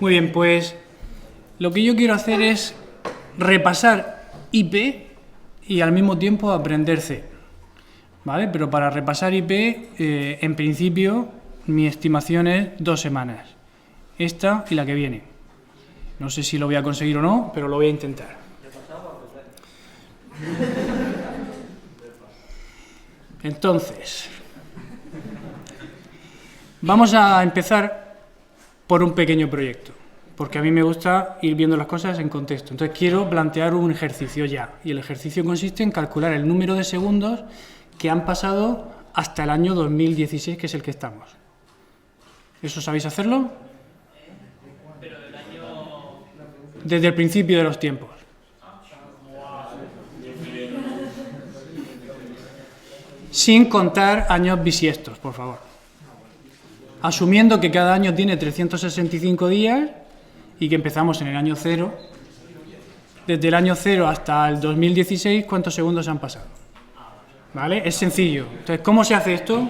Muy bien, pues lo que yo quiero hacer es repasar IP y al mismo tiempo aprender C. ¿Vale? Pero para repasar IP, en principio, mi estimación es 2 semanas. Esta y la que viene. No sé si lo voy a conseguir o no, pero lo voy a intentar. Entonces, vamos a empezar por un pequeño proyecto, porque a mí me gusta ir viendo las cosas en contexto. Entonces quiero plantear un ejercicio ya, y el ejercicio consiste en calcular el número de segundos que han pasado hasta el año 2016, que es el que estamos. ¿Eso sabéis hacerlo? Desde el principio de los tiempos. Sin contar años bisiestos, por favor. Asumiendo que cada año tiene 365 días y que empezamos en el año 0. Desde el año 0 hasta el 2016, ¿cuántos segundos han pasado? ¿Vale? Es sencillo. Entonces, ¿cómo se hace esto?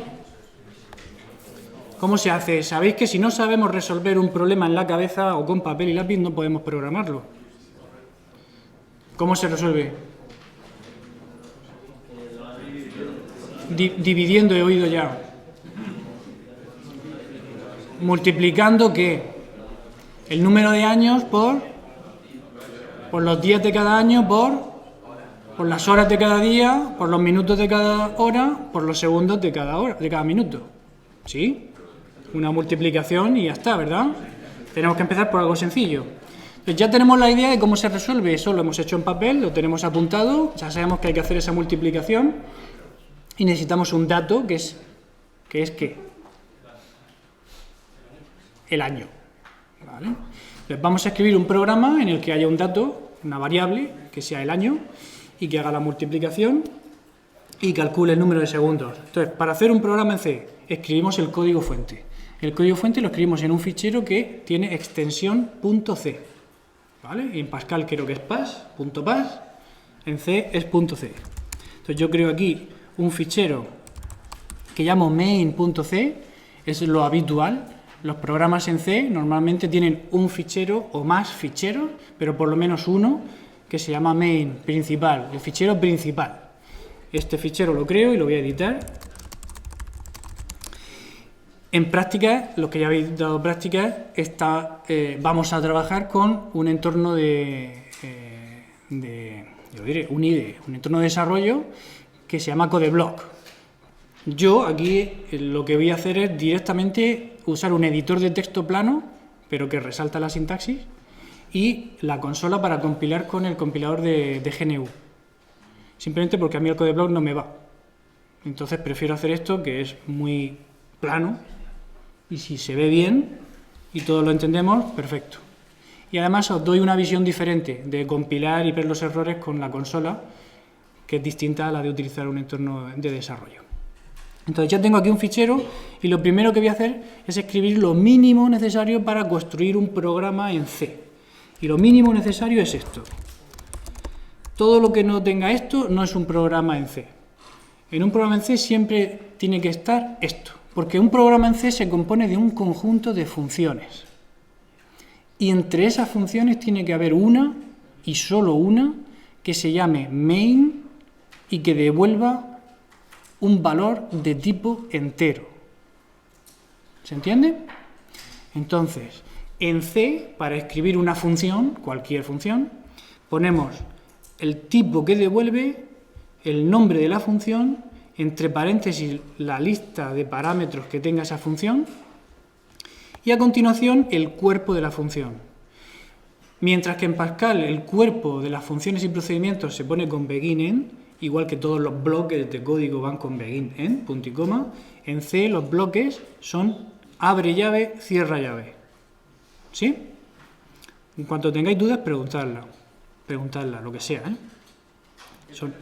¿Cómo se hace? Sabéis que si no sabemos resolver un problema en la cabeza o con papel y lápiz, no podemos programarlo. ¿Cómo se resuelve? Dividiendo, he oído ya. Multiplicando, ¿qué? El número de años por los días de cada año, por las horas de cada día, por los minutos de cada hora, por los segundos de cada hora, de cada minuto. ¿Sí? Una multiplicación y ya está, ¿verdad? Tenemos que empezar por algo sencillo. Pues ya tenemos la idea de cómo se resuelve. Eso lo hemos hecho en papel, lo tenemos apuntado, ya sabemos que hay que hacer esa multiplicación y necesitamos un dato que es ¿qué? El año. ¿Vale? Entonces vamos a escribir un programa en el que haya un dato, una variable, que sea el año, y que haga la multiplicación y calcule el número de segundos. Entonces, para hacer un programa en C, escribimos el código fuente. El código fuente lo escribimos en un fichero que tiene extensión .c. ¿Vale? Y en Pascal creo que es .pas, en C es .c. Entonces yo creo aquí un fichero que llamo main.c, es lo habitual. Los programas en C normalmente tienen un fichero o más ficheros, pero por lo menos uno que se llama main, principal, el fichero principal. Este fichero lo creo y lo voy a editar. En práctica, los que ya habéis dado práctica, vamos a trabajar con un entorno un IDE, un entorno de desarrollo que se llama CodeBlock. Yo aquí lo que voy a hacer es directamente usar un editor de texto plano, pero que resalta la sintaxis, y la consola para compilar con el compilador de GNU. Simplemente porque a mí el CodeBlock no me va. Entonces prefiero hacer esto, que es muy plano, y si se ve bien y todos lo entendemos, perfecto. Y además os doy una visión diferente de compilar y ver los errores con la consola, que es distinta a la de utilizar un entorno de desarrollo. Entonces ya tengo aquí un fichero y lo primero que voy a hacer es escribir lo mínimo necesario para construir un programa en C. Y lo mínimo necesario es esto. Todo lo que no tenga esto no es un programa en C. En un programa en C siempre tiene que estar esto, porque un programa en C se compone de un conjunto de funciones. Y entre esas funciones tiene que haber una, y solo una, que se llame main y que devuelva un valor de tipo entero. ¿Se entiende? Entonces, en C, para escribir una función, cualquier función, ponemos el tipo que devuelve, el nombre de la función, entre paréntesis la lista de parámetros que tenga esa función y a continuación el cuerpo de la función. Mientras que en Pascal el cuerpo de las funciones y procedimientos se pone con begin-end, igual que todos los bloques de código van con begin-end, punto y coma, en C los bloques son abre llave, cierra llave. ¿Sí? En cuanto tengáis dudas, preguntadla, lo que sea. Son...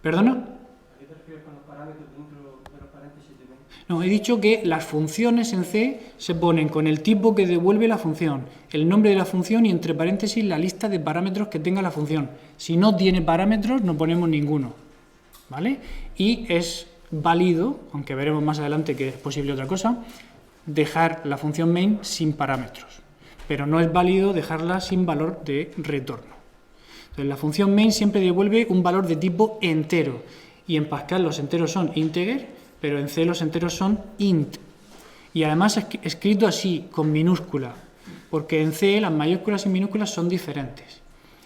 ¿Perdona? ¿A qué te refieres con los parámetros dentro de los paréntesis de main? No, he dicho que las funciones en C se ponen con el tipo que devuelve la función, el nombre de la función y entre paréntesis la lista de parámetros que tenga la función. Si no tiene parámetros, no ponemos ninguno. ¿Vale? Y es válido, aunque veremos más adelante que es posible otra cosa, dejar la función main sin parámetros, pero no es válido dejarla sin valor de retorno. Entonces, la función main siempre devuelve un valor de tipo entero, y en Pascal los enteros son integer, pero en C los enteros son int. Y además escrito así, con minúscula, porque en C las mayúsculas y minúsculas son diferentes.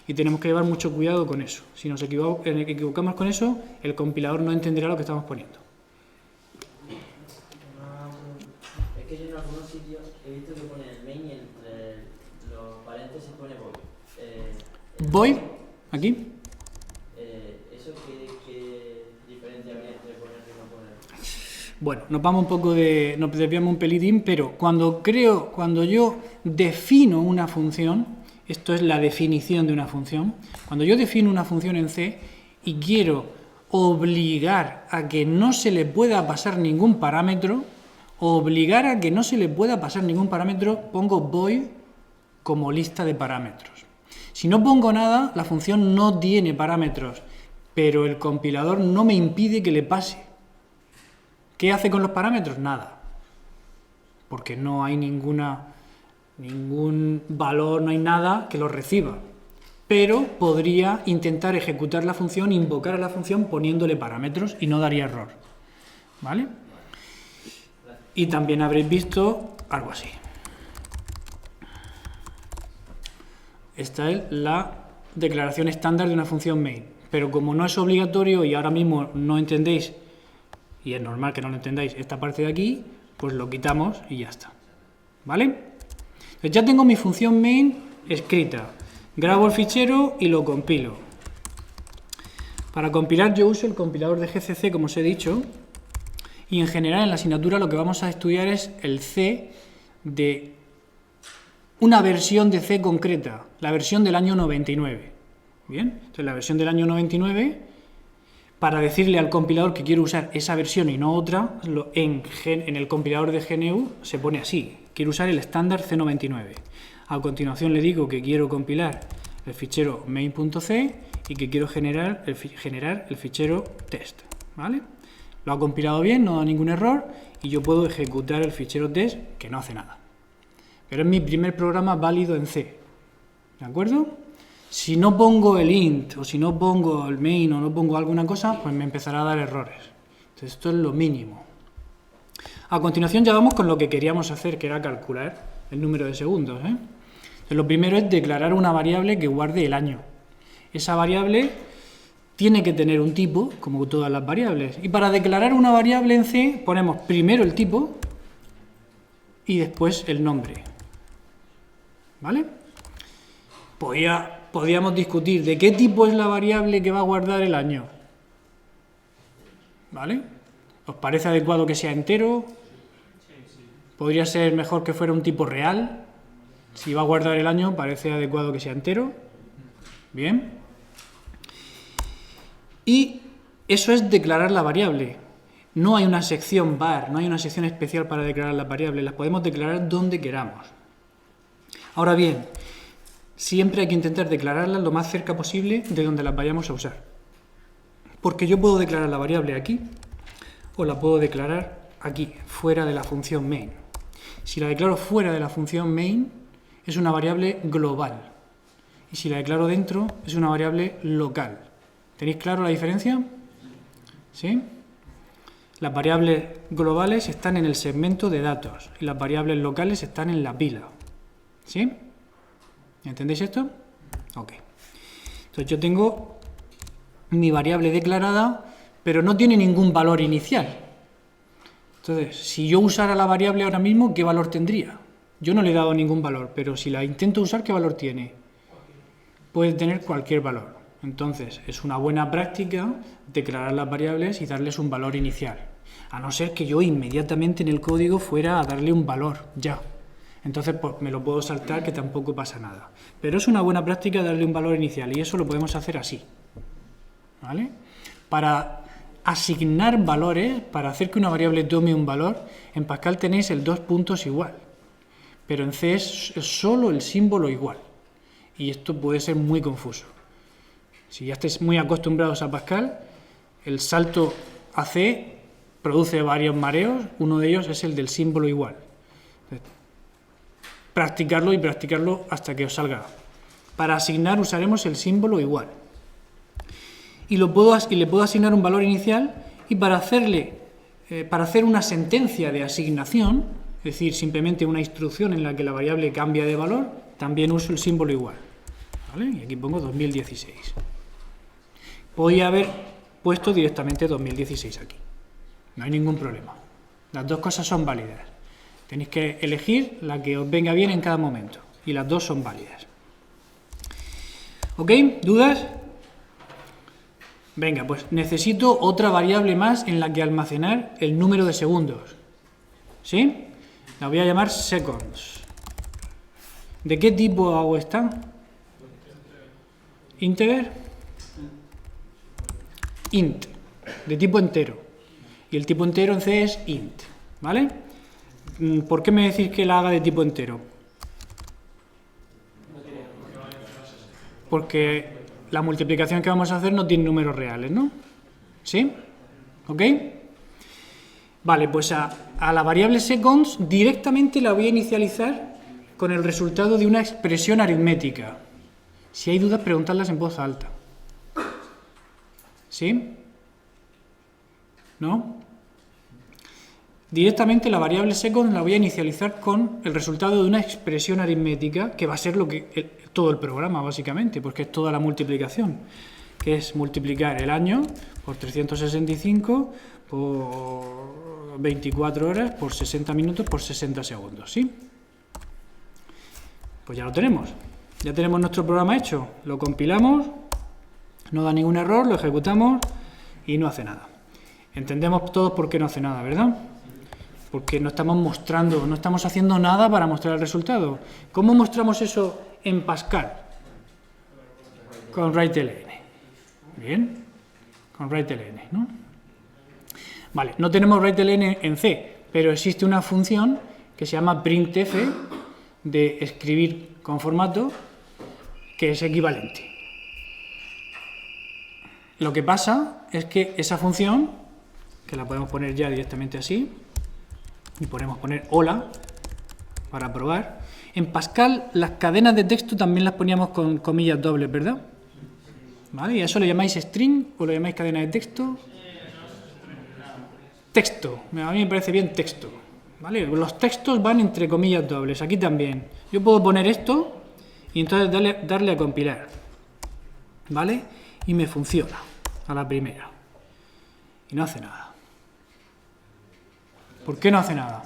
Y tenemos que llevar mucho cuidado con eso. Si nos equivocamos con eso, el compilador no entenderá lo que estamos poniendo. Es que yo en algunos sitios he visto que pone el main y entre los paréntesis pone void. Void, aquí. ¿Eso qué diferencia habría entre ponerlo y no ponerlo? Bueno, nos desviamos un pelitín, pero cuando yo defino una función, esto es la definición de una función, cuando yo defino una función en C y quiero obligar a que no se le pueda pasar ningún parámetro, pongo void como lista de parámetros. Si no pongo nada, la función no tiene parámetros, pero el compilador no me impide que le pase. ¿Qué hace con los parámetros? Nada, porque no hay ningún valor, no hay nada que los reciba. Pero podría intentar ejecutar la función, invocar a la función poniéndole parámetros y no daría error. ¿Vale? Y también habréis visto algo así. Esta es la declaración estándar de una función main. Pero como no es obligatorio y ahora mismo no entendéis, y es normal que no lo entendáis, esta parte de aquí, pues lo quitamos y ya está. ¿Vale? Entonces ya tengo mi función main escrita. Grabo el fichero y lo compilo. Para compilar yo uso el compilador de GCC, como os he dicho, y en general en la asignatura lo que vamos a estudiar es el C de una versión de C concreta, la versión del año 99. Bien, entonces la versión del año 99, para decirle al compilador que quiero usar esa versión y no otra, en el compilador de GNU se pone así, quiero usar el estándar C99. A continuación le digo que quiero compilar el fichero main.c y que quiero generar el fichero test. ¿Vale? Lo ha compilado bien, no da ningún error y yo puedo ejecutar el fichero test que no hace nada. Pero es mi primer programa válido en C. ¿De acuerdo? Si no pongo el int o si no pongo el main o no pongo alguna cosa, pues me empezará a dar errores. Entonces esto es lo mínimo. A continuación ya vamos con lo que queríamos hacer, que era calcular el número de segundos. Entonces, lo primero es declarar una variable que guarde el año. Esa variable tiene que tener un tipo, como todas las variables. Y para declarar una variable en C ponemos primero el tipo y después el nombre. ¿Vale? Podríamos discutir de qué tipo es la variable que va a guardar el año. ¿Vale? ¿Os parece adecuado que sea entero? ¿Podría ser mejor que fuera un tipo real? Si va a guardar el año, parece adecuado que sea entero. Bien. Y eso es declarar la variable. No hay una sección var, no hay una sección especial para declarar las variables. Las podemos declarar donde queramos. Ahora bien, siempre hay que intentar declararlas lo más cerca posible de donde las vayamos a usar. Porque yo puedo declarar la variable aquí o la puedo declarar aquí, fuera de la función main. Si la declaro fuera de la función main, es una variable global. Y si la declaro dentro, es una variable local. ¿Tenéis claro la diferencia? ¿Sí? Las variables globales están en el segmento de datos y las variables locales están en la pila. ¿Sí? ¿Entendéis esto? Ok. Entonces yo tengo mi variable declarada, pero no tiene ningún valor inicial. Entonces, si yo usara la variable ahora mismo, ¿qué valor tendría? Yo no le he dado ningún valor, pero si la intento usar, ¿qué valor tiene? Puede tener cualquier valor. Entonces, es una buena práctica declarar las variables y darles un valor inicial. A no ser que yo inmediatamente en el código fuera a darle un valor, ya. Entonces, pues me lo puedo saltar, que tampoco pasa nada. Pero es una buena práctica darle un valor inicial y eso lo podemos hacer así. ¿Vale? Para asignar valores, para hacer que una variable tome un valor, en Pascal tenéis el 2 puntos igual. Pero en C es solo el símbolo igual. Y esto puede ser muy confuso. Si ya estáis muy acostumbrados a Pascal, el salto a C produce varios mareos. Uno de ellos es el del símbolo igual. Practicarlo y practicarlo hasta que os salga. Para asignar usaremos el símbolo igual. Y le puedo asignar un valor inicial, y para hacer una sentencia de asignación, es decir, simplemente una instrucción en la que la variable cambia de valor, también uso el símbolo igual. ¿Vale? Y aquí pongo 2016. Podría haber puesto directamente 2016 aquí. No hay ningún problema. Las dos cosas son válidas. Tenéis que elegir la que os venga bien en cada momento. Y las dos son válidas. ¿Ok? ¿Dudas? Venga, pues necesito otra variable más en la que almacenar el número de segundos. ¿Sí? La voy a llamar seconds. ¿De qué tipo hago esta? ¿Integer? Int, de tipo entero. Y el tipo entero en C es int. ¿Vale? ¿Por qué me decís que la haga de tipo entero? Porque la multiplicación que vamos a hacer no tiene números reales, ¿no? ¿Sí? ¿Ok? Vale, pues a la variable seconds directamente la voy a inicializar con el resultado de una expresión aritmética. Si hay dudas, preguntadlas en voz alta. ¿Sí? ¿No? Directamente la variable seconds la voy a inicializar con el resultado de una expresión aritmética, que va a ser todo el programa, básicamente, porque es toda la multiplicación, que es multiplicar el año por 365, por 24 horas, por 60 minutos, por 60 segundos, ¿sí? Pues ya lo tenemos. Ya tenemos nuestro programa hecho. Lo compilamos, no da ningún error, lo ejecutamos y no hace nada. Entendemos todos por qué no hace nada, ¿verdad? Porque no estamos mostrando, no estamos haciendo nada para mostrar el resultado. ¿Cómo mostramos eso en Pascal? Con writeln. Bien, con writeln, ¿no? Vale, no tenemos writeln en C, pero existe una función que se llama printf, de escribir con formato, que es equivalente. Lo que pasa es que esa función, que la podemos poner ya directamente así, y podemos poner hola para probar. En Pascal las cadenas de texto también las poníamos con comillas dobles, ¿verdad? ¿Vale? ¿Y a eso le llamáis string o le llamáis cadena de texto? Texto. A mí me parece bien texto. ¿Vale? Los textos van entre comillas dobles. Aquí también. Yo puedo poner esto y entonces darle a compilar. ¿Vale? Y me funciona a la primera. Y no hace nada. ¿Por qué no hace nada?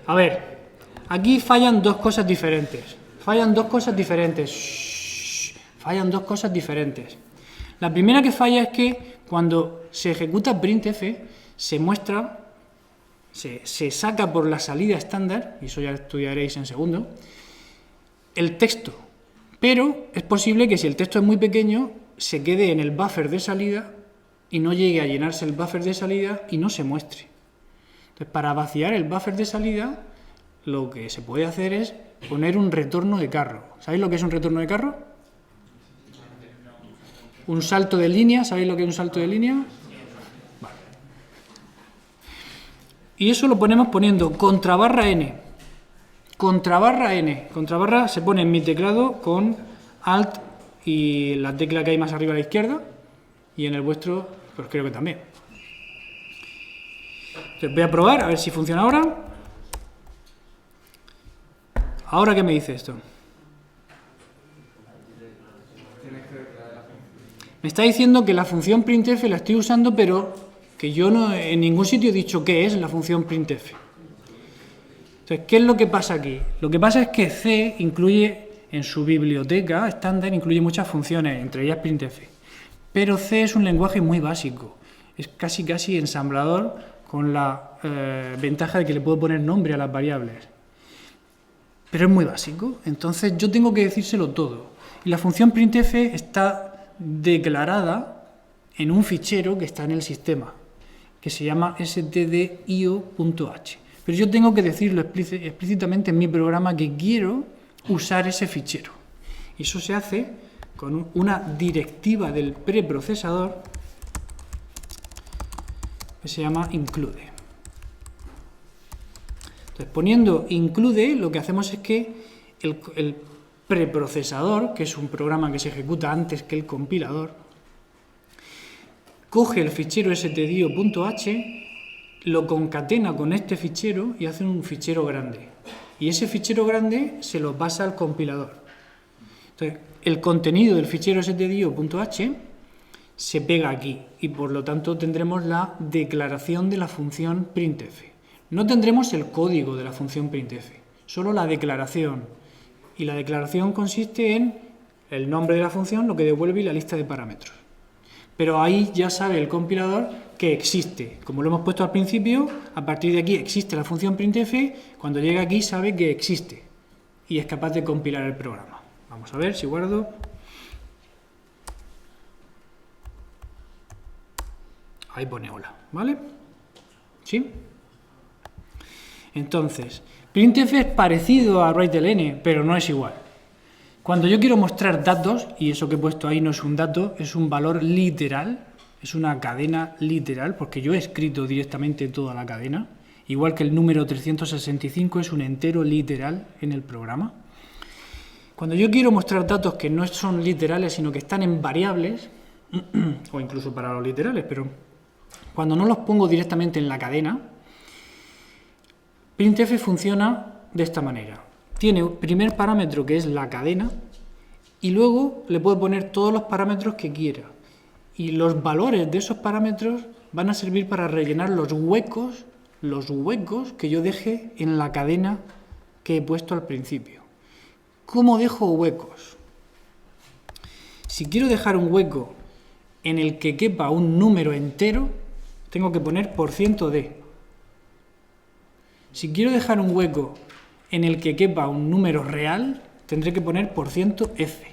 A ver, aquí fallan dos cosas diferentes. Fallan dos cosas diferentes. La primera que falla es que cuando se ejecuta printf, se muestra, se saca por la salida estándar, y eso ya estudiaréis en segundo, el texto. Pero es posible que si el texto es muy pequeño, se quede en el buffer de salida y no llegue a llenarse el buffer de salida y no se muestre. Entonces, para vaciar el buffer de salida, lo que se puede hacer es poner un retorno de carro. ¿Sabéis lo que es un retorno de carro? Un salto de línea. ¿Sabéis lo que es un salto de línea? Vale. Y eso lo ponemos poniendo contrabarra n. Contrabarra n. Contrabarra se pone en mi teclado con Alt y la tecla que hay más arriba a la izquierda, y en el vuestro, pues creo que también. Entonces voy a probar a ver si funciona ahora. ¿Ahora qué me dice esto? Me está diciendo que la función printf la estoy usando, pero que yo no en ningún sitio he dicho qué es la función printf. Entonces, ¿qué es lo que pasa aquí? Lo que pasa es que C incluye, en su biblioteca estándar, incluye muchas funciones, entre ellas printf. Pero C es un lenguaje muy básico. Es casi ensamblador, con la ventaja de que le puedo poner nombre a las variables. Pero es muy básico, entonces yo tengo que decírselo todo. Y la función printf está declarada en un fichero que está en el sistema, que se llama stdio.h. Pero yo tengo que decirlo explícitamente en mi programa que quiero usar ese fichero. Y eso se hace con una directiva del preprocesador que se llama include. Entonces, poniendo include, lo que hacemos es que el preprocesador, que es un programa que se ejecuta antes que el compilador, coge el fichero stdio.h, lo concatena con este fichero y hace un fichero grande. Y ese fichero grande se lo pasa al compilador. Entonces, el contenido del fichero stdio.h se pega aquí y por lo tanto tendremos la declaración de la función printf. No tendremos el código de la función printf, solo la declaración. Y la declaración consiste en el nombre de la función, lo que devuelve y la lista de parámetros. Pero ahí ya sabe el compilador que existe. Como lo hemos puesto al principio, a partir de aquí existe la función printf, cuando llega aquí sabe que existe y es capaz de compilar el programa. Vamos a ver si guardo. Ahí pone hola, ¿vale? ¿Sí? Entonces, printf es parecido a writeln, pero no es igual. Cuando yo quiero mostrar datos, y eso que he puesto ahí no es un dato, es un valor literal, es una cadena literal, porque yo he escrito directamente toda la cadena, igual que el número 365 es un entero literal en el programa. Cuando yo quiero mostrar datos que no son literales, sino que están en variables, o incluso para los literales, pero cuando no los pongo directamente en la cadena, printf funciona de esta manera. Tiene un primer parámetro que es la cadena y luego le puedo poner todos los parámetros que quiera. Y los valores de esos parámetros van a servir para rellenar los huecos que yo deje en la cadena que he puesto al principio. ¿Cómo dejo huecos? Si quiero dejar un hueco en el que quepa un número entero, tengo que poner %d. Si quiero dejar un hueco en el que quepa un número real, tendré que poner %f.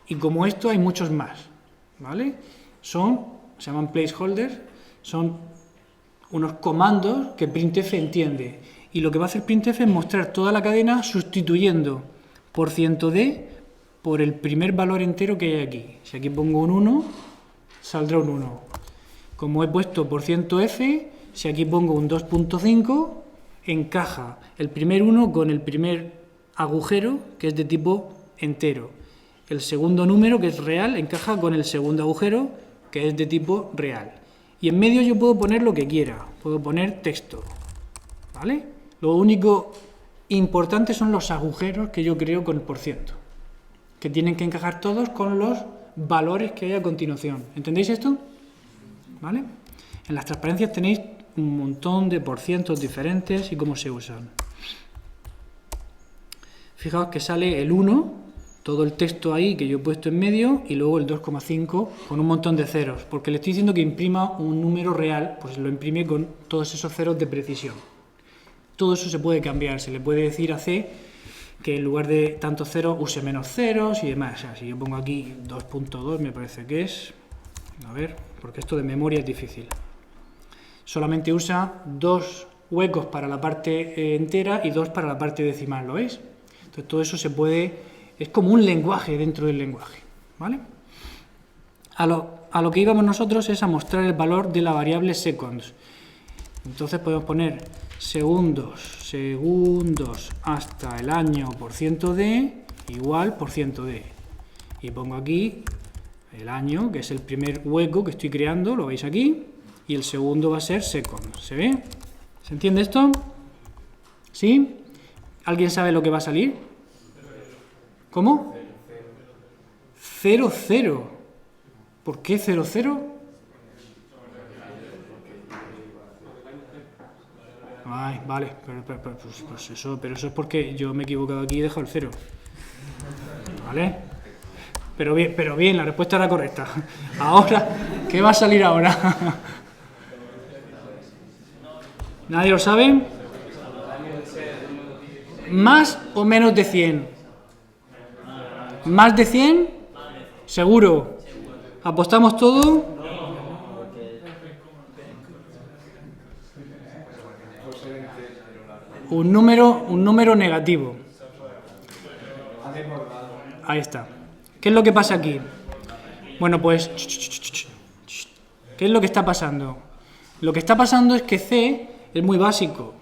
Y como esto hay muchos más, ¿vale? Se llaman placeholders, son unos comandos que printf entiende. Y lo que va a hacer printf es mostrar toda la cadena sustituyendo %d por el primer valor entero que hay aquí. Si aquí pongo un 1, saldrá un 1. Como he puesto %f, si aquí pongo un 2.5, encaja el primer 1 con el primer agujero, que es de tipo entero. El segundo número, que es real, encaja con el segundo agujero, que es de tipo real. Y en medio yo puedo poner lo que quiera. Puedo poner texto, ¿vale? Lo único importante son los agujeros que yo creo con el %, que tienen que encajar todos con los valores que hay a continuación. ¿Entendéis esto? ¿Vale? En las transparencias tenéis un montón de % diferentes y cómo se usan. Fijaos que sale el 1, todo el texto ahí que yo he puesto en medio, y luego el 2,5 con un montón de ceros, porque le estoy diciendo que imprima un número real, pues lo imprime con todos esos ceros de precisión. Todo eso se puede cambiar, se le puede decir a C que en lugar de tantos ceros use menos ceros y demás. O sea, si yo pongo aquí 2.2 me parece que es, a ver, porque esto de memoria es difícil. Solamente usa 2 huecos para la parte entera y 2 para la parte decimal, ¿lo veis? Entonces todo eso se puede, es como un lenguaje dentro del lenguaje, ¿vale? A lo que íbamos nosotros es a mostrar el valor de la variable seconds. Entonces podemos poner segundos hasta el año %d igual %d. Y pongo aquí el año, que es el primer hueco que estoy creando, lo veis aquí, y el segundo va a ser seconds. ¿Se ve? ¿Se entiende esto? ¿Sí? ¿Alguien sabe lo que va a salir? ¿Cómo? 0, 0. ¿Por qué 0, 0? Ay, vale, pero eso es porque yo me he equivocado aquí y he dejado el 0. ¿Vale? Pero bien, la respuesta era correcta. Ahora, ¿qué va a salir ahora? ¿Nadie lo sabe? ¿Más o menos de 100? ¿Más de 100? ¿Seguro? ¿Apostamos todo? Un número negativo. Ahí está. ¿Qué es lo que pasa aquí? Bueno, pues, ¿qué es lo que está pasando? Lo que está pasando es que C es muy básico,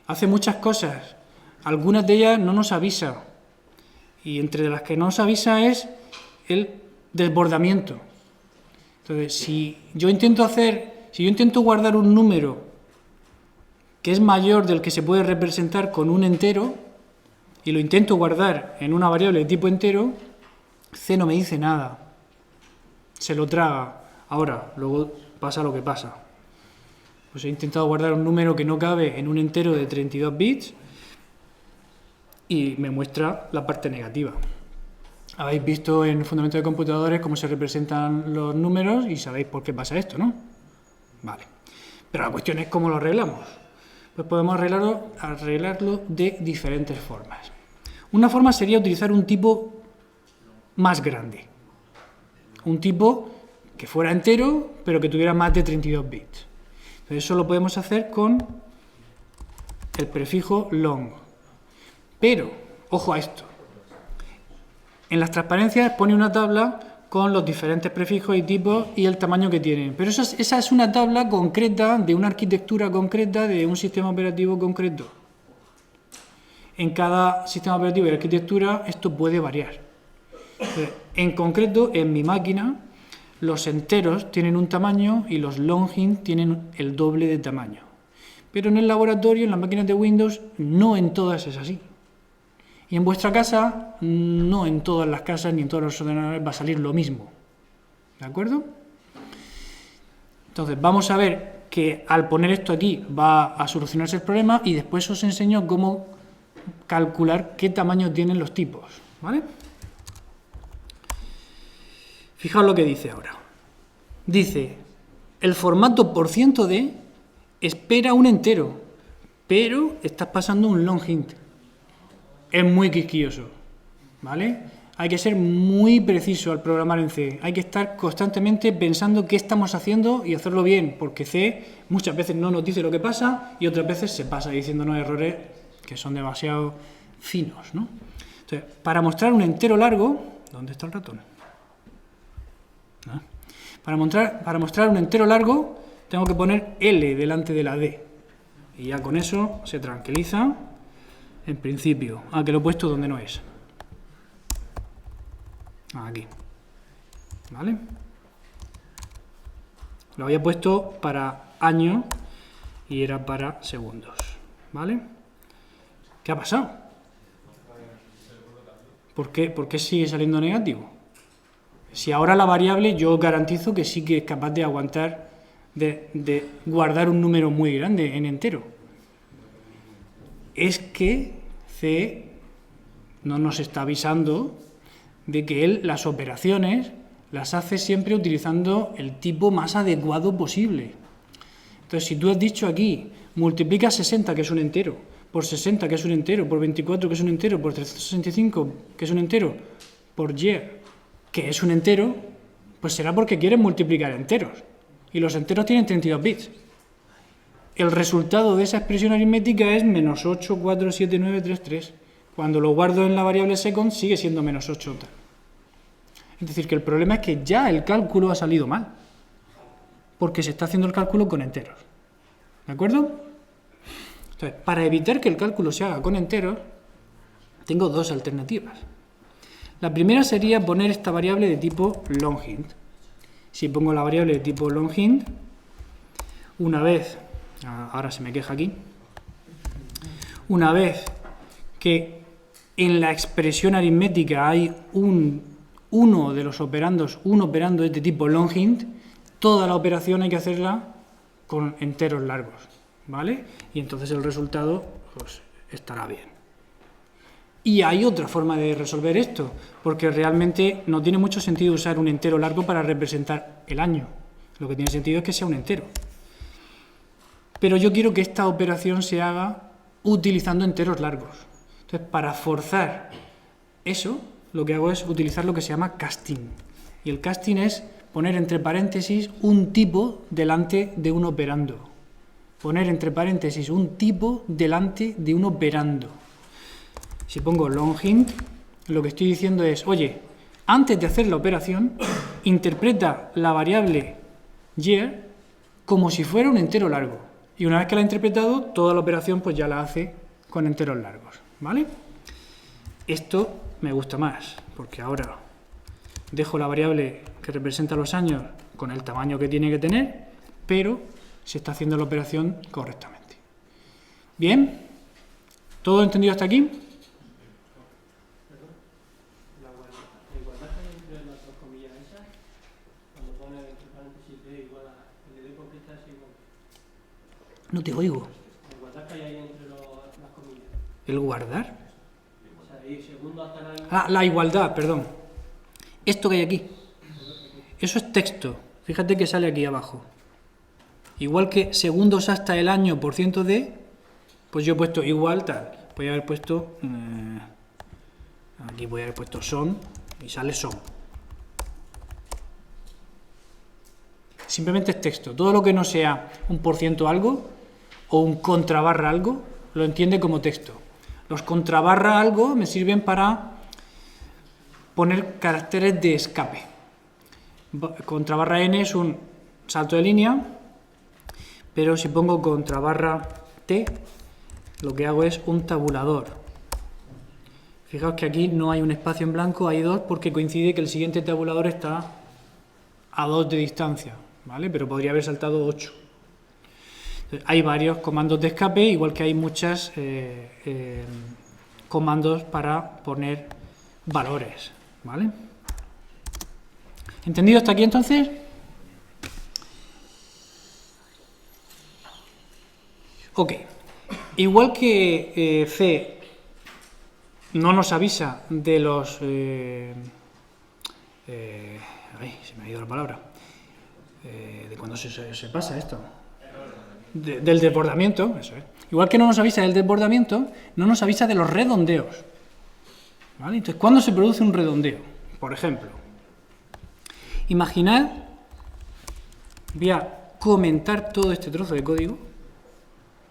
hace muchas cosas, algunas de ellas no nos avisa, y entre las que no nos avisa es el desbordamiento. Entonces, si yo intento guardar un número que es mayor del que se puede representar con un entero, y lo intento guardar en una variable de tipo entero, C no me dice nada, se lo traga. Ahora, luego pasa lo que pasa. Pues he intentado guardar un número que no cabe en un entero de 32 bits y me muestra la parte negativa. Habéis visto en Fundamentos de Computadores cómo se representan los números y sabéis por qué pasa esto, ¿no? Vale. Pero la cuestión es cómo lo arreglamos. Pues podemos arreglarlo de diferentes formas. Una forma sería utilizar un tipo más grande. Un tipo que fuera entero, pero que tuviera más de 32 bits. Entonces eso lo podemos hacer con el prefijo long. Pero, ojo a esto. En las transparencias pone una tabla con los diferentes prefijos y tipos y el tamaño que tienen. Pero esa es una tabla concreta de una arquitectura concreta de un sistema operativo concreto. En cada sistema operativo y arquitectura esto puede variar. En concreto, en mi máquina, los enteros tienen un tamaño y los long int tienen el doble de tamaño. Pero en el laboratorio, en las máquinas de Windows, no en todas es así. Y en vuestra casa, no en todas las casas ni en todos los ordenadores va a salir lo mismo. ¿De acuerdo? Entonces, vamos a ver que al poner esto aquí va a solucionarse el problema y después os enseño cómo calcular qué tamaño tienen los tipos. ¿Vale? Fijaos lo que dice ahora. Dice, el formato %d espera un entero, pero estás pasando un long int. Es muy quisquilloso, ¿vale? Hay que ser muy preciso al programar en C. Hay que estar constantemente pensando qué estamos haciendo y hacerlo bien, porque C muchas veces no nos dice lo que pasa y otras veces se pasa diciéndonos errores que son demasiado finos, ¿no? Entonces, para mostrar un entero largo... ¿Dónde está el ratón? ¿Ah? Para mostrar un entero largo tengo que poner L delante de la D. Y ya con eso se tranquiliza. En principio, que lo he puesto donde no es. Aquí. ¿Vale? Lo había puesto para año y era para segundos. ¿Vale? ¿Qué ha pasado? ¿Por qué sigue saliendo negativo? Si ahora la variable yo garantizo que sí que es capaz de aguantar, de guardar un número muy grande en entero. Es que C no nos está avisando de que él las operaciones las hace siempre utilizando el tipo más adecuado posible. Entonces, si tú has dicho aquí, multiplica 60, que es un entero, por 60, que es un entero, por 24, que es un entero, por 365, que es un entero, por y, que es un entero, pues será porque quieres multiplicar enteros. Y los enteros tienen 32 bits. El resultado de esa expresión aritmética es menos 8, 4, 7, 9, 3, 3. Cuando lo guardo en la variable second sigue siendo menos 8. Es decir, que el problema es que ya el cálculo ha salido mal. Porque se está haciendo el cálculo con enteros. ¿De acuerdo? Entonces, para evitar que el cálculo se haga con enteros, tengo dos alternativas. La primera sería poner esta variable de tipo longInt. Si pongo la variable de tipo longInt, una vez... Ahora se me queja aquí. Una vez que en la expresión aritmética hay uno de los operandos, un operando de tipo longInt, toda la operación hay que hacerla con enteros largos, ¿vale? Y entonces el resultado pues, estará bien. Y hay otra forma de resolver esto, porque realmente no tiene mucho sentido usar un entero largo para representar el año. Lo que tiene sentido es que sea un entero. Pero yo quiero que esta operación se haga utilizando enteros largos. Entonces, para forzar eso, lo que hago es utilizar lo que se llama casting. Y el casting es poner entre paréntesis un tipo delante de un operando. Poner entre paréntesis un tipo delante de un operando. Si pongo longInt, lo que estoy diciendo es, oye, antes de hacer la operación, interpreta la variable year como si fuera un entero largo. Y una vez que la ha interpretado, toda la operación pues ya la hace con enteros largos, ¿vale? Esto me gusta más, porque ahora dejo la variable que representa los años con el tamaño que tiene que tener, pero se está haciendo la operación correctamente. ¿Bien? ¿Todo entendido hasta aquí? La igualdad que hay entre las dos comillas esas, cuando pone entre paréntesis D igual a LD, ¿por qué está así igual? No te oigo. La igualdad que hay ahí entre las comillas. ¿El guardar? O sea, ahí segundo hasta el año. Ah, la igualdad, perdón. Esto que hay aquí. Eso es texto. Fíjate que sale aquí abajo. Igual que segundos hasta el año por ciento de, pues yo he puesto igual tal. Voy a haber puesto, aquí voy a haber puesto son y sale son. Simplemente es texto. Todo lo que no sea un por ciento algo o un contrabarra algo, lo entiende como texto. Los contrabarra algo me sirven para poner caracteres de escape. Contrabarra n es un salto de línea, pero si pongo contrabarra t, lo que hago es un tabulador. Fijaos que aquí no hay un espacio en blanco, hay dos, porque coincide que el siguiente tabulador está a 2 de distancia, ¿vale? Pero podría haber saltado 8. Entonces, hay varios comandos de escape, igual que hay muchos comandos para poner valores, ¿vale? ¿Entendido hasta aquí entonces? Ok. Igual que C no nos avisa de los... ay, se me ha ido la palabra. De cuando se pasa esto. Del desbordamiento, eso es. Igual que no nos avisa del desbordamiento, no nos avisa de los redondeos. ¿Vale? Entonces, ¿cuándo se produce un redondeo? Por ejemplo, imaginad, voy a comentar todo este trozo de código,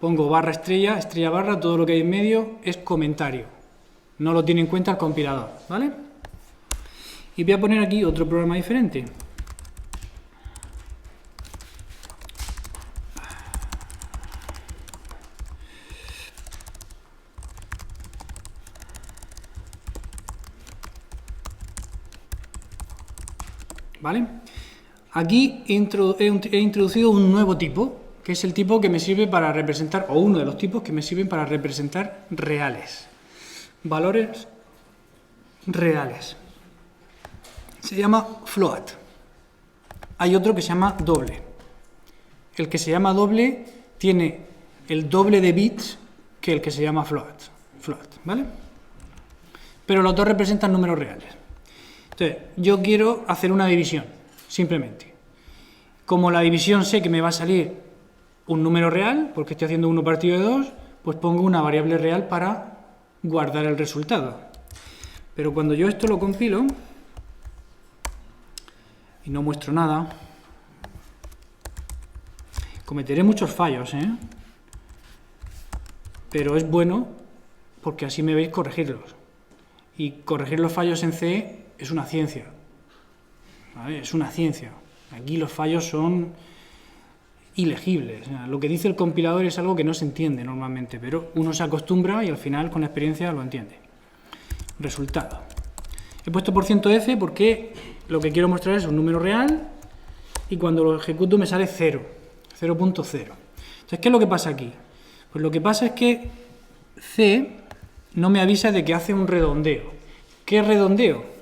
pongo barra estrella, estrella barra, todo lo que hay en medio es comentario. No lo tiene en cuenta el compilador, ¿vale? Y voy a poner aquí otro programa diferente. ¿Vale? Aquí he introducido un nuevo tipo, que es el tipo que me sirve para representar, o uno de los tipos que me sirven para representar reales. Valores reales. Se llama float. Hay otro que se llama doble. El que se llama doble tiene el doble de bits que el que se llama float, ¿vale? Pero los dos representan números reales. Entonces, yo quiero hacer una división, simplemente. Como la división sé que me va a salir un número real, porque estoy haciendo 1 partido de 2, pues pongo una variable real para guardar el resultado. Pero cuando yo esto lo compilo, y no muestro nada, cometeré muchos fallos, pero es bueno porque así me veis corregirlos. Y corregir los fallos en C es una ciencia, ¿vale? Es una ciencia. Aquí los fallos son ilegibles. Lo que dice el compilador es algo que no se entiende normalmente, pero uno se acostumbra y al final con la experiencia lo entiende. Resultado. He puesto %f porque lo que quiero mostrar es un número real y cuando lo ejecuto me sale 0, 0.0. Entonces, ¿qué es lo que pasa aquí? Pues lo que pasa es que C no me avisa de que hace un redondeo. ¿Qué redondeo?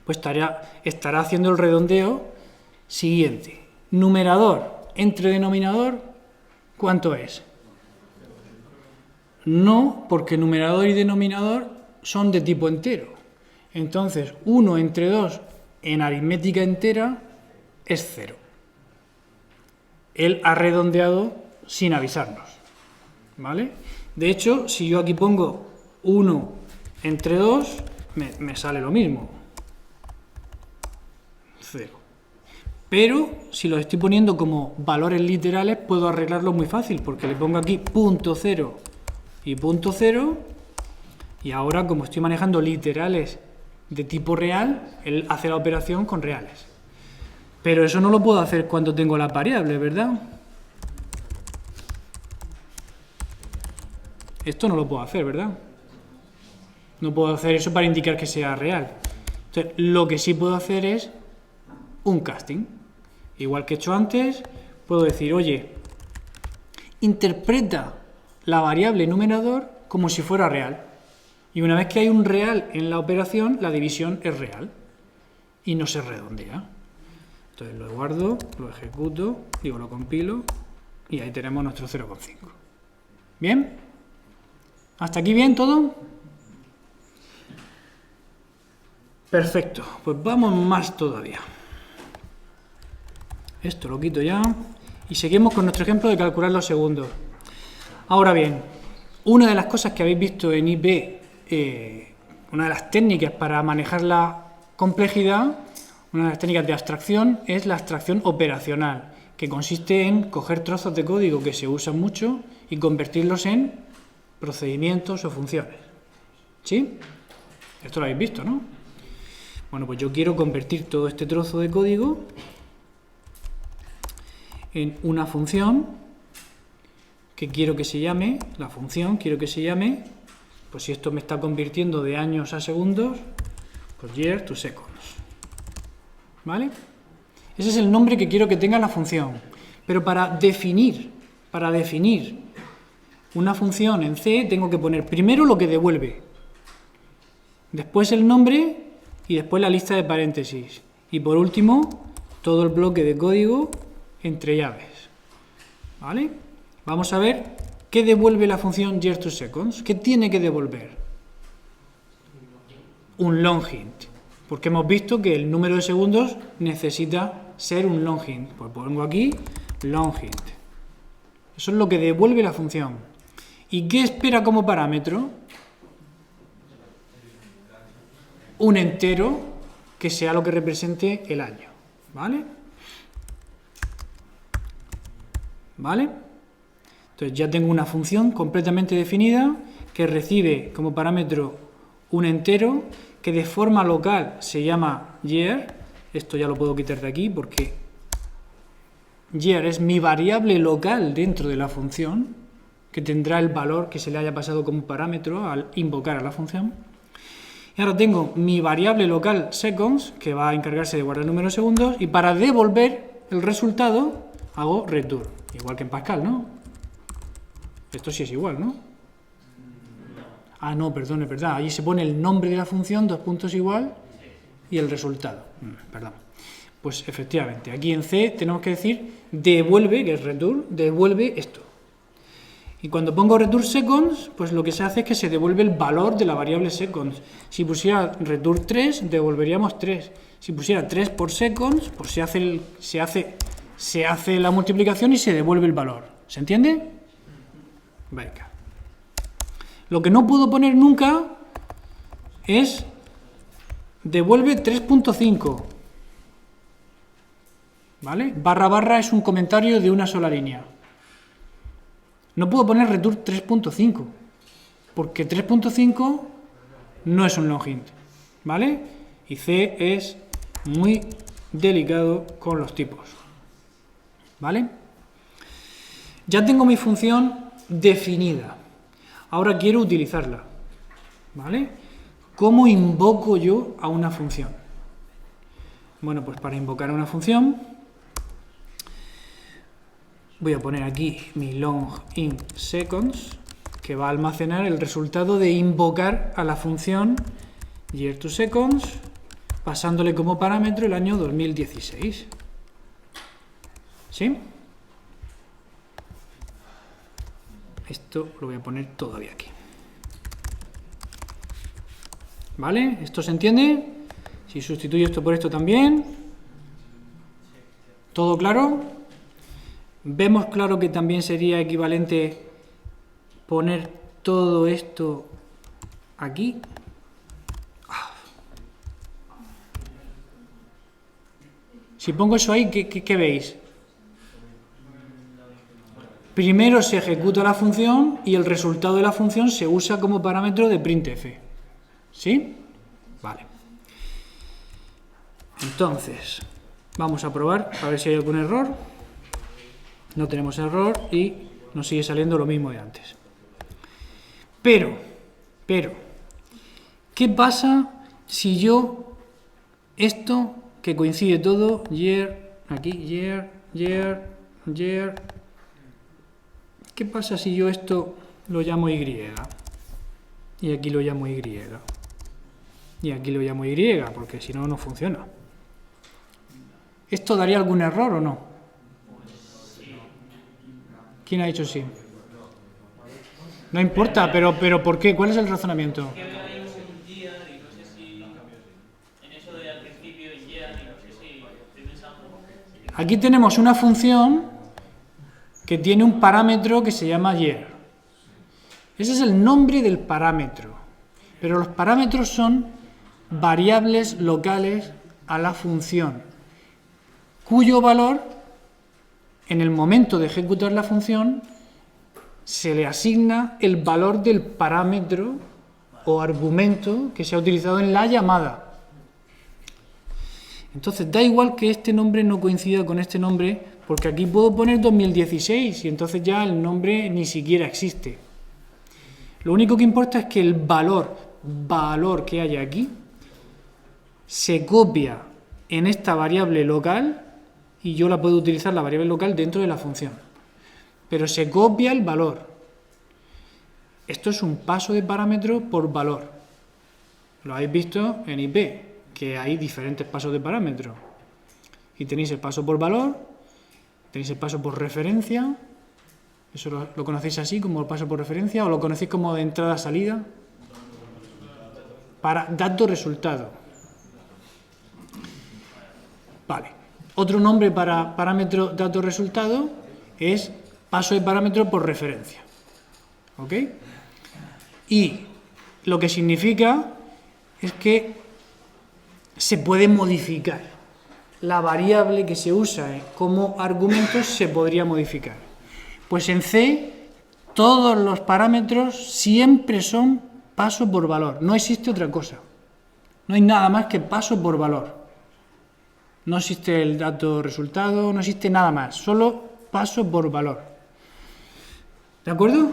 Pues estará haciendo el redondeo siguiente. Numerador entre denominador, ¿cuánto es? No, porque numerador y denominador son de tipo entero. Entonces, 1 entre 2 en aritmética entera es 0. Él ha redondeado sin avisarnos, ¿vale? De hecho, si yo aquí pongo 1 entre 2, me sale lo mismo. 0. Pero, si los estoy poniendo como valores literales, puedo arreglarlo muy fácil, porque le pongo aquí .0 y .0, y ahora, como estoy manejando literales de tipo real, él hace la operación con reales. Pero eso no lo puedo hacer cuando tengo las variables, ¿verdad? Esto no lo puedo hacer, ¿verdad? No puedo hacer eso para indicar que sea real. Entonces, lo que sí puedo hacer es un casting. Igual que he hecho antes, puedo decir, oye, interpreta la variable numerador como si fuera real. Y una vez que hay un real en la operación, la división es real. Y no se redondea. Entonces lo guardo, lo ejecuto, lo compilo, y ahí tenemos nuestro 0,5. ¿Bien? ¿Hasta aquí bien todo? Perfecto, pues vamos más todavía. Esto lo quito ya y seguimos con nuestro ejemplo de calcular los segundos. Ahora bien, una de las cosas que habéis visto en IP, una de las técnicas para manejar la complejidad, una de las técnicas de abstracción es la abstracción operacional, que consiste en coger trozos de código que se usan mucho y convertirlos en procedimientos o funciones. ¿Sí? Esto lo habéis visto, ¿no? Bueno, pues yo quiero convertir todo este trozo de código en una función que quiero que se llame, la función quiero que se llame, pues si esto me está convirtiendo de años a segundos, pues year to seconds. ¿Vale? Ese es el nombre que quiero que tenga la función. Pero para definir una función en C, tengo que poner primero lo que devuelve, después el nombre y después la lista de paréntesis. Y por último, todo el bloque de código entre llaves. ¿Vale? Vamos a ver qué devuelve la función year to seconds. ¿Qué tiene que devolver? Un long int. Porque hemos visto que el número de segundos necesita ser un long int. Pues pongo aquí long int. Eso es lo que devuelve la función. ¿Y qué espera como parámetro? Un entero que sea lo que represente el año. ¿Vale? ¿Vale? Entonces ya tengo una función completamente definida que recibe como parámetro un entero que de forma local se llama year. Esto ya lo puedo quitar de aquí porque year es mi variable local dentro de la función, que tendrá el valor que se le haya pasado como parámetro al invocar a la función. Y ahora tengo mi variable local seconds, que va a encargarse de guardar el número de segundos, y para devolver el resultado hago return, igual que en Pascal, ¿no? Esto sí es igual, ¿no? Ah, no, perdón, es verdad. Allí se pone el nombre de la función, dos puntos igual, y el resultado. Perdón. Pues efectivamente, aquí en C tenemos que decir devuelve, que es return, devuelve esto. Y cuando pongo return seconds, pues lo que se hace es que se devuelve el valor de la variable seconds. Si pusiera return 3, devolveríamos 3. Si pusiera 3 por seconds, pues se hace la multiplicación y se devuelve el valor. ¿Se entiende? Venga. Lo que no puedo poner nunca es devuelve 3.5. ¿Vale? Barra barra es un comentario de una sola línea. No puedo poner return 3.5 porque 3.5 no es un long int. ¿Vale? Y C es muy delicado con los tipos. ¿Vale? Ya tengo mi función definida. Ahora quiero utilizarla, ¿vale? ¿Cómo invoco yo a una función? Bueno, pues para invocar a una función voy a poner aquí mi long int seconds, que va a almacenar el resultado de invocar a la función year to seconds, pasándole como parámetro el año 2016. ¿Sí? Esto lo voy a poner todavía aquí. ¿Vale? ¿Esto se entiende? Si sustituyo esto por esto también. ¿Todo claro? Vemos claro que también sería equivalente poner todo esto aquí. Si pongo eso ahí, ¿qué veis? Primero se ejecuta la función y el resultado de la función se usa como parámetro de printf. ¿Sí? Vale. Entonces, Vamos a probar a ver si hay algún error. No tenemos error y nos sigue saliendo lo mismo de antes. Pero, ¿qué pasa si yo esto que coincide todo, year, aquí, year, ¿qué pasa si yo esto lo llamo Y? Y aquí lo llamo Y. Y aquí lo llamo Y, porque si no, no funciona. ¿Esto daría algún error o no? ¿Quién ha dicho sí? No importa, pero ¿por qué? ¿Cuál es el razonamiento? Aquí tenemos una función que tiene un parámetro que se llama year. Ese es el nombre del parámetro. Pero los parámetros son variables locales a la función, cuyo valor, en el momento de ejecutar la función, se le asigna el valor del parámetro o argumento que se ha utilizado en la llamada. Entonces, da igual que este nombre no coincida con este nombre, porque aquí puedo poner 2016 y entonces ya el nombre ni siquiera existe. Lo único que importa es que el valor que haya aquí se copia en esta variable local y yo la puedo utilizar, la variable local, dentro de la función. Pero se copia el valor. Esto es un paso de parámetro por valor. Lo habéis visto en IP, que hay diferentes pasos de parámetro. Y tenéis el paso por valor, tenéis el paso por referencia, eso lo conocéis así como el paso por referencia, o lo conocéis como de entrada-salida, para dato-resultado. Vale. Otro nombre para parámetro dato-resultado es paso de parámetro por referencia. ¿Ok? Y lo que significa es que se puede modificar. La variable que se usa como argumento se podría modificar. Pues en C todos los parámetros siempre son paso por valor. No existe otra cosa. No hay nada más que paso por valor. No existe el dato resultado, no existe nada más. Solo paso por valor. ¿De acuerdo?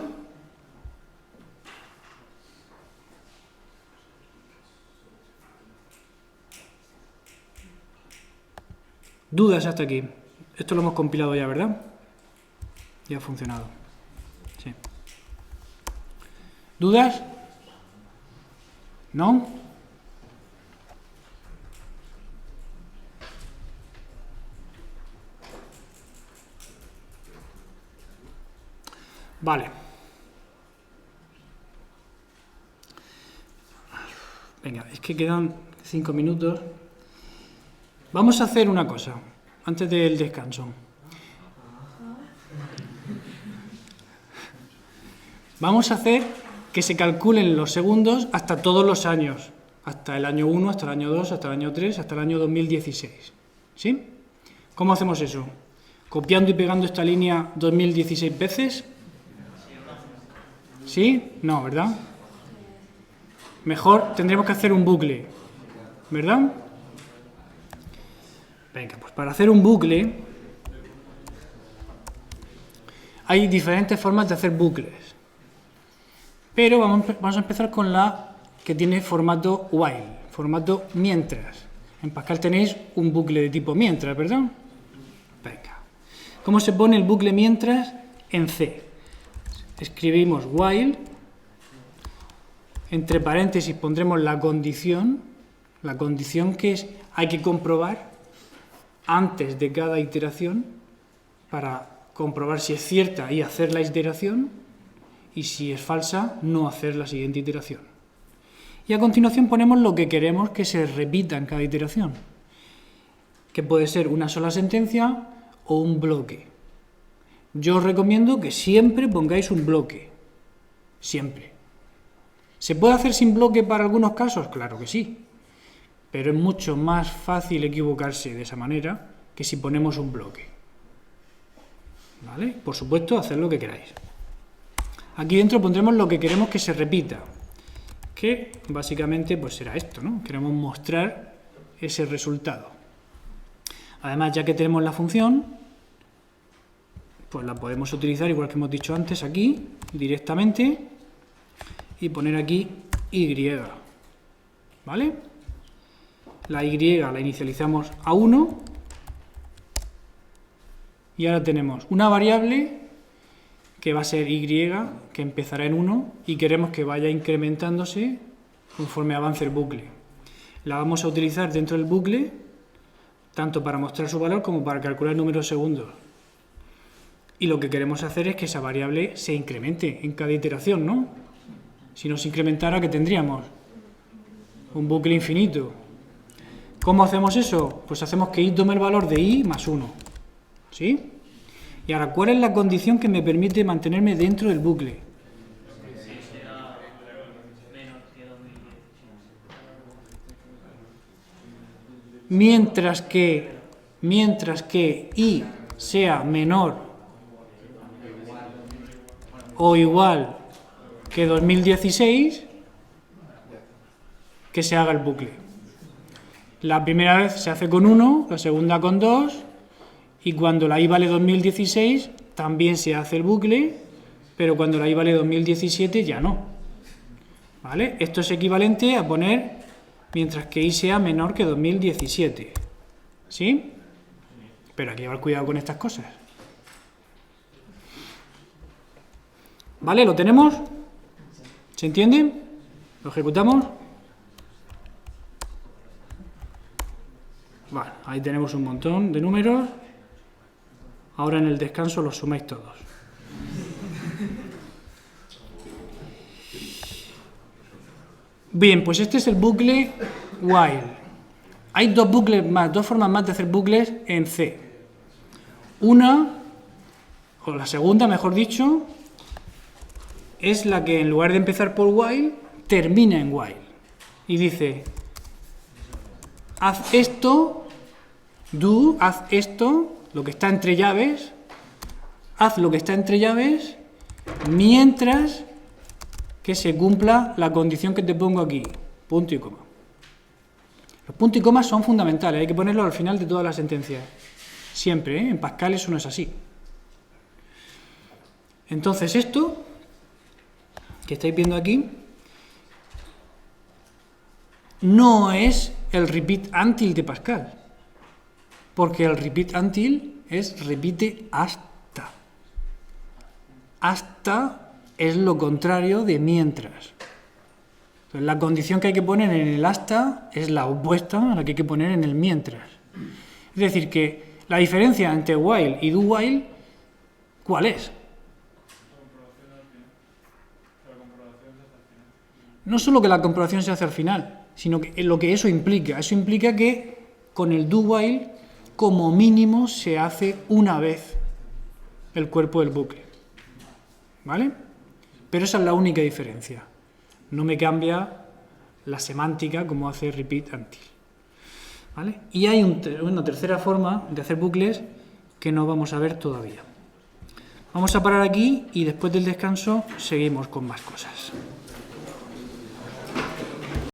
¿Dudas hasta aquí? Esto lo hemos compilado ya, ¿verdad? Ya ha funcionado. Sí. ¿Dudas? ¿No? Vale. Venga, es que quedan 5 minutos. Vamos a hacer una cosa, antes del descanso. Vamos a hacer que se calculen los segundos hasta todos los años. Hasta el año 1, hasta el año 2, hasta el año 3, hasta el año 2016. ¿Sí? ¿Cómo hacemos eso? ¿Copiando y pegando esta línea 2016 veces? ¿Sí? No, ¿verdad? Mejor tendremos que hacer un bucle, ¿verdad? Venga, pues para hacer un bucle hay diferentes formas de hacer bucles. Pero vamos a empezar con la que tiene formato while, formato mientras. En Pascal tenéis un bucle de tipo mientras, ¿verdad? Venga. ¿Cómo se pone el bucle mientras en C? Escribimos while, entre paréntesis pondremos la condición que es, hay que comprobar antes de cada iteración para comprobar si es cierta y hacer la iteración, y si es falsa, no hacer la siguiente iteración. Y a continuación ponemos lo que queremos que se repita en cada iteración, que puede ser una sola sentencia o un bloque. Yo os recomiendo que siempre pongáis un bloque, siempre. ¿Se puede hacer sin bloque para algunos casos? Claro que sí, pero es mucho más fácil equivocarse de esa manera que si ponemos un bloque. ¿Vale? Por supuesto, haced lo que queráis. Aquí dentro pondremos lo que queremos que se repita, que básicamente pues será esto, ¿no? Queremos mostrar ese resultado. Además, ya que tenemos la función, pues la podemos utilizar igual que hemos dicho antes aquí, directamente, y poner aquí y, ¿vale? La y la inicializamos a 1 y ahora tenemos una variable que va a ser y, que empezará en 1 y queremos que vaya incrementándose conforme avance el bucle. La vamos a utilizar dentro del bucle tanto para mostrar su valor como para calcular el número de segundos. Y lo que queremos hacer es que esa variable se incremente en cada iteración, ¿no? Si no se incrementara, ¿qué tendríamos? Un bucle infinito. ¿Cómo hacemos eso? Pues hacemos que i tome el valor de i más 1. ¿Sí? Y ahora, ¿cuál es la condición que me permite mantenerme dentro del bucle? Mientras que i sea menor o igual que 2016, que se haga el bucle. La primera vez se hace con 1, la segunda con 2, y cuando la i vale 2016 también se hace el bucle, pero cuando la i vale 2017 ya no. ¿Vale? Esto es equivalente a poner mientras que i sea menor que 2017. ¿Sí? Pero hay que llevar cuidado con estas cosas. ¿Vale? ¿Lo tenemos? ¿Se entiende? ¿Lo ejecutamos? Vale, ahí tenemos un montón de números. Ahora en el descanso los sumáis todos. Bien, pues este es el bucle while. Hay dos bucles más, dos formas más de hacer bucles en C. Una, o la segunda, mejor dicho, es la que en lugar de empezar por while, termina en while. Y dice, haz esto, haz esto, lo que está entre llaves, haz lo que está entre llaves, mientras que se cumpla la condición que te pongo aquí, punto y coma. Los puntos y comas son fundamentales, hay que ponerlos al final de todas las sentencias. Siempre, ¿eh? En Pascal eso no es así. Entonces esto que estáis viendo aquí no es el repeat until de Pascal, porque el repeat until es repite hasta. Hasta es lo contrario de mientras. Entonces, la condición que hay que poner en el hasta es la opuesta a la que hay que poner en el mientras. Es decir, que la diferencia entre while y do while, ¿cuál es? No solo que la comprobación se hace al final, sino que lo que eso implica. Eso implica que con el do while, como mínimo, se hace una vez el cuerpo del bucle. ¿Vale? Pero esa es la única diferencia. No me cambia la semántica como hace repeat until. ¿Vale? Y hay una tercera forma de hacer bucles que no vamos a ver todavía. Vamos a parar aquí y después del descanso seguimos con más cosas.